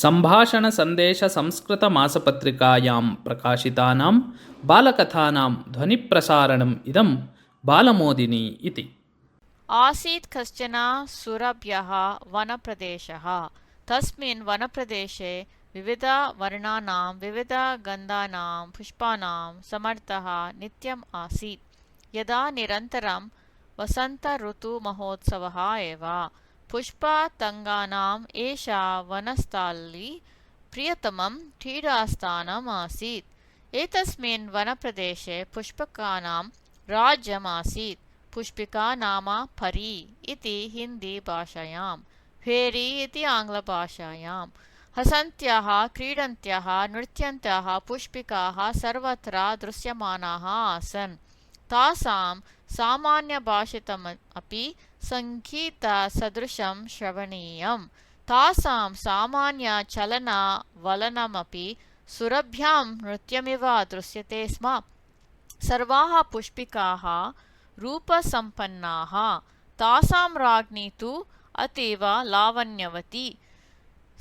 सम्भाषणसन्देशसंस्कृतमासपत्रिकायां प्रकाशितानां बालकथानां ध्वनिप्रसारणम् इदं बालमोदिनी इति। आसीत् कश्चन सुरभ्यः वनप्रदेशः। तस्मिन् वनप्रदेशे विविधवर्णानां विविधगन्धानां पुष्पाणां समर्थः नित्यम् आसीत्। यदा निरन्तरं वसन्तऋतुमहोत्सवः एव। पुष्पतङ्गानाम् एषा वनस्थली प्रियतमं क्रीडास्थानम् आसीत्। एतस्मिन् वनप्रदेशे पुष्पकानां राज्यम् आसीत्। पुष्पिका नाम परी इति हिन्दीभाषायां, फेरी इति आङ्ग्लभाषायां। हसन्त्यः, क्रीडन्त्यः, नृत्यन्त्यः पुष्पिकाः सर्वत्र दृश्यमानाः आसन्। तासां सामान्यभाषितमपि सङ्गीतसदृशं श्रवणीयं। तासां सामान्यचलनवलनमपि सुरभ्यां नृत्यमिव दृश्यते स्म। सर्वाः पुष्पिकाः रूपसम्पन्नाः। तासां राज्ञी तु अतीव लावण्यवती।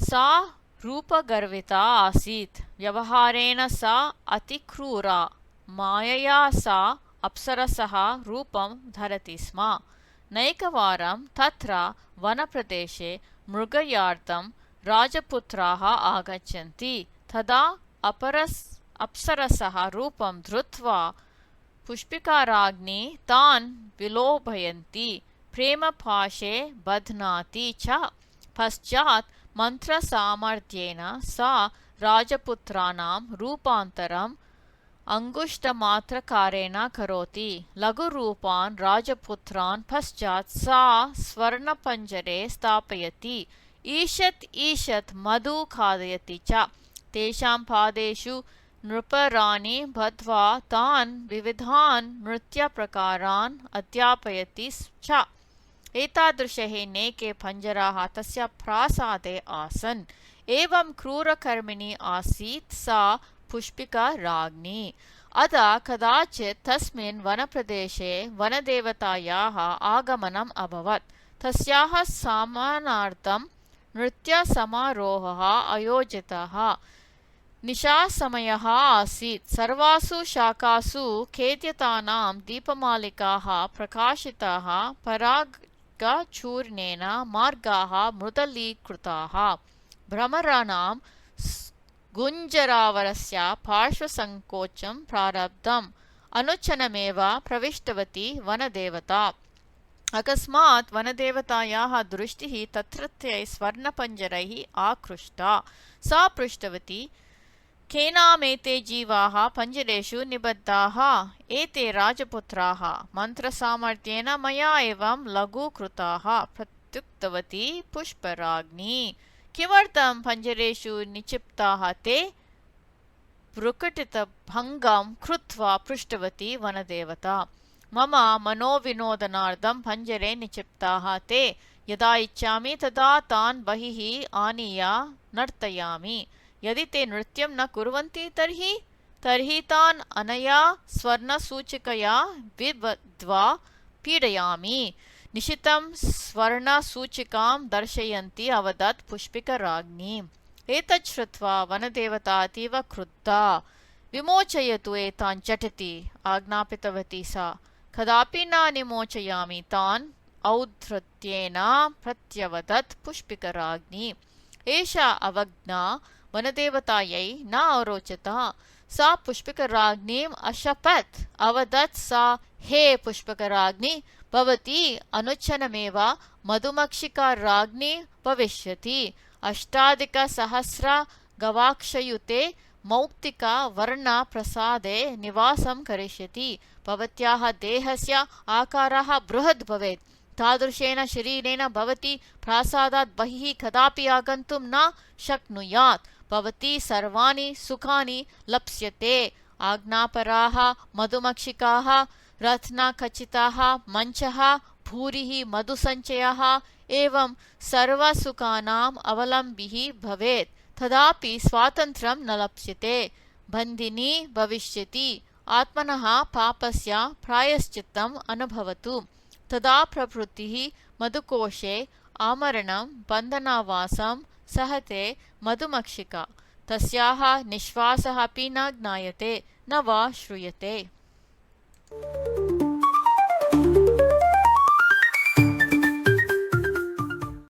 सा रूपगर्विता आसीत्। व्यवहारेण सा अतिक्रूरा। मायया सा अप्सरसः रूपं धरति स्म। नैकवारं तत्र वनप्रदेशे मृगयार्थं राजपुत्राः आगच्छन्ति। तदा अप्सरसः रूपं धृत्वा पुष्पिकाराज्ञी तान् विलोभयन्ति, प्रेमपाशे बध्नाति च। पश्चात् मन्त्रसामर्थ्येन सा राजपुत्राणां रूपान्तरम् अङ्गुष्ठमात्रकारेण करोति। लघुरूपान् राजपुत्रान् पश्चात् सा स्वर्णपञ्जरे स्थापयति। ईषत् ईषत् मधु खादयति च। तेषां पादेषु नृपराणि बद्ध्वा तान् विविधान् नृत्यप्रकारान् अध्यापयति च। एतादृशः नैके पञ्जराः तस्य प्रासादे आसन्। एवं क्रूरकर्मिणी आसीत् सा पुष्पिका राज्ञी। अदा कदाचित् तस्मिन् वनप्रदेशे वनदेवतायाः आगमनम् अभवत्। तस्याः सम्मानार्थं नृत्यसमारोहः आयोजितः। निशासमयः आसीत्। सर्वासु शाखासु खेद्यतानां दीपमालिकाः प्रकाशिताः। परागचूर्णेन मार्गाः मृदलीकृताः। भ्रमराणां गुञ्जरावरस्य पार्श्वसङ्कोचं प्रारब्धम्। अनुक्षणमेव प्रविष्टवती वनदेवता। अकस्मात् वनदेवतायाः दृष्टिः तत्रत्यैः स्वर्णपञ्जरैः आकृष्टा। सा पृष्टवती, केनामेते जीवाः पञ्जरेषु निबद्धाः? एते राजपुत्राः मन्त्रसामर्थ्येन मया एवं लघूकृताः, प्रत्युक्तवती पुष्पराज्ञी। किमर्थं पञ्जरेषु निक्षिप्ताः ते? भ्रुकुटितभङ्गं कृत्वा पृष्टवती वनदेवता। मम मनोविनोदनार्थं पञ्जरे निक्षिप्ताः ते। यदा इच्छामि तदा तान् बहिः आनीय नर्तयामि। यदि ते नृत्यं न कुर्वन्ति तर्हि तान् अनया स्वर्णसूचिकया विबद्ध्वा पीडयामि। निशितं स्वर्णसूचिकां दर्शयन्ती अवदत् पुष्पिकाराज्ञी। एतत् श्रुत्वा वनदेवता अतीव क्रुद्धा। विमोचयतु एतान् झटिति आज्ञापितवती सा। कदापि न निमोचयामि तान्, औद्धत्येन प्रत्यवदत् पुष्पिकाराज्ञी। एषा अवज्ञा वनदेवतायै न अरोचत। सा पुष्पिकाराज्ञीम् अशपत्। अवदत् सा, हे पुष्पिकाराज्ञी, भवती अनुक्षणमेव मधुमक्षिकाराज्ञी भविष्यति। 8,000 गवाक्षयुते मौक्तिकवर्णप्रसादे निवासं करिष्यति। भवत्याः देहस्य आकारः बृहद् भवेत्। तादृशेन शरीरेण भवती प्रासादात् बहिः कदापि आगन्तुं न शक्नुयात्। भवती सर्वाणि सुखानि लप्स्यते। आज्ञापराः मधुमक्षिकाः, रत्नखचितः मञ्चः, भूरिः मधुसञ्चयः, एवं सर्वसुखानाम् अवलम्बिः भवेत्। तदापि स्वातन्त्र्यं न लप्स्यते। बन्दिनी भविष्यति। आत्मनः पापस्य प्रायश्चित्तम् अनुभवतु। तदा प्रभृतिः मधुकोशे आमरणं, बन्धनावासं, सहते मधुमक्षिका, तस्याः निःश्वासः अपि न ज्ञायते न वा श्रूयते।